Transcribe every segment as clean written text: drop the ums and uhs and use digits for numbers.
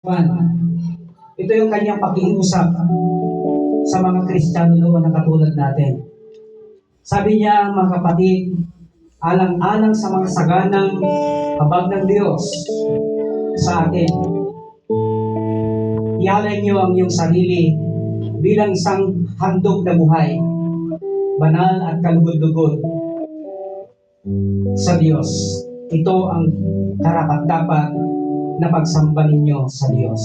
Juan. Ito yung kanyang pakiusap sa mga Kristiyano noon na katulad natin. Sabi niya, mga kapatid, alang-alang sa mga saganang habag ng Diyos sa atin, ialay niyo ang iyong sarili bilang isang handog na buhay, banal at kalugod-lugod sa Diyos. Ito ang karapat-dapat na pagsamba ninyo sa Diyos.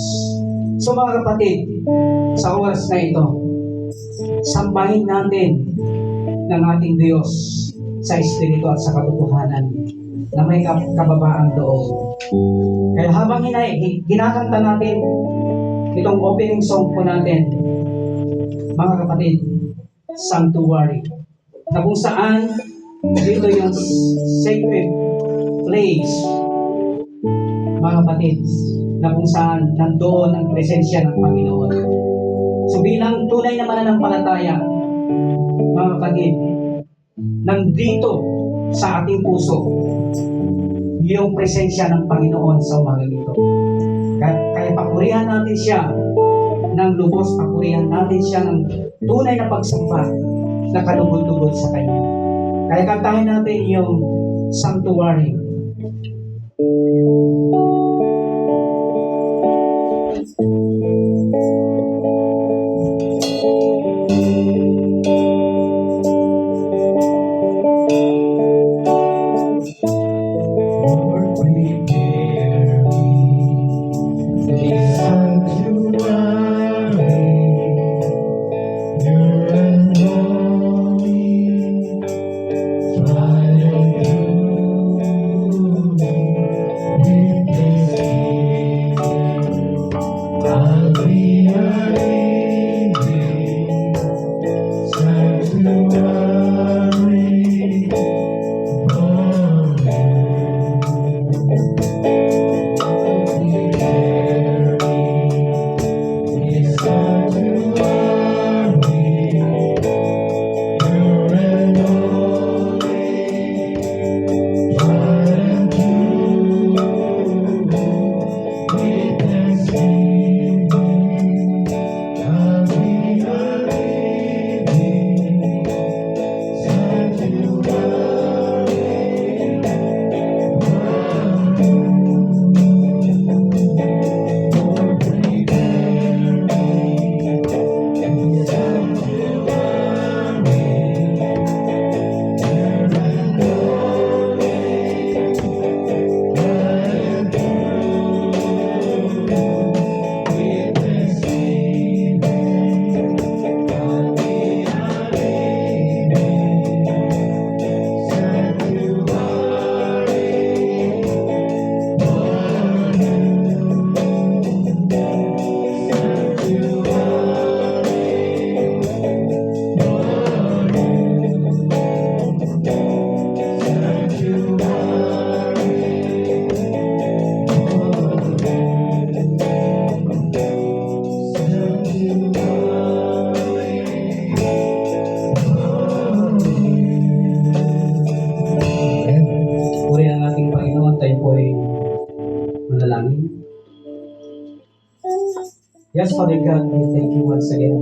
So mga kapatid, sa oras na ito, sambahin natin ng ating Diyos sa Espiritu at sa katotohanan na may kababaang loob. Kaya habang kinakanta natin itong opening song po natin, mga kapatid, Sanctuary, na kung saan dito yung sacred place, mga kapatid, na kung saan nandoon ang presensya ng Panginoon. So bilang tunay na mananampalataya, mga kapatid, nandito sa ating puso yung presensya ng Panginoon sa umagang ito. Kaya papurihan natin siya ng lubos, papurihan natin siya ng tunay na pagsamba na kalugod-lugod sa Kanya. Kaya kantahin natin yung Sanctuary. Yes, Father God, we thank you once again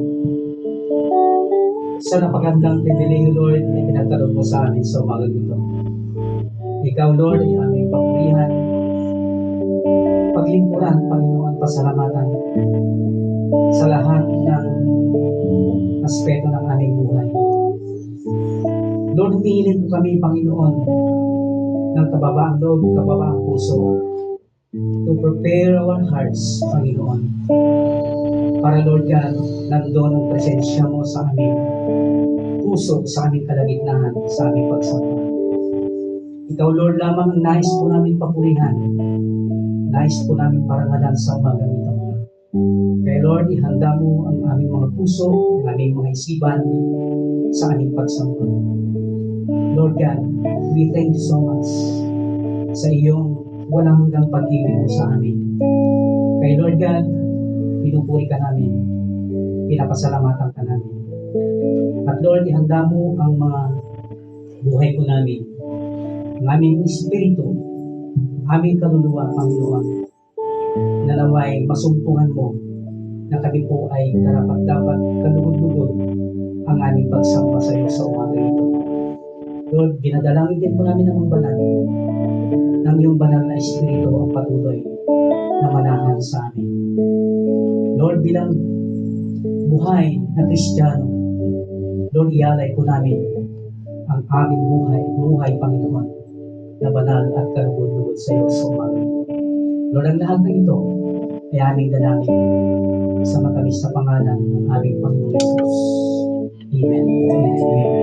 sa napagandang pribileyo, Lord, na pinagkaloob mo sa amin sa umagang ito. Ikaw, Lord, ay aming papurihan, paglingkuran, Panginoon, pasalamatan sa lahat ng aspeto ng aming buhay. Lord, humihiling po kami, Panginoon, ng kababaang loob, kababaang puso, to prepare our hearts, Panginoon, para, Lord God, nandoon ang presensya mo sa aming puso, sa aming kalagitnaan, sa aming pagsamba. Ikaw, Lord, lamang ang nais po namin papurihan, nais po namin parangalan sa umagang ito. Kaya, Lord, ihanda mo ang aming mga puso, ang aming mga isipan sa aming pagsamba. Lord God, we thank you so much sa iyong walang hanggang pag-ibig mo sa amin. Kaya, Lord God, pinupuri ka namin, pinapasalamatan ka namin. At Lord, ihanda mo ang mga buhay ko namin, ang aming espiritu, aming kaluluwa, Panginoon, na na naway masumpungan mo na kami po ay karapat-dapat kalugod-lugod ang aming pagsamba sa iyo sa umaga ito. Lord, dinadalangin din po namin ng banal ng iyong banal na Espiritu ang patuloy na manahan sa amin. Lord, bilang buhay na Kristiyano, Lord, ialay po namin ang aming buhay Panginoon, na banal at kalugod-lugod sa iyo sa umaga ito. Lord, ang lahat ng ito ay aming dalangin sa matamis na pangalan ng aming Panginoon Jesus. Amen. Amen.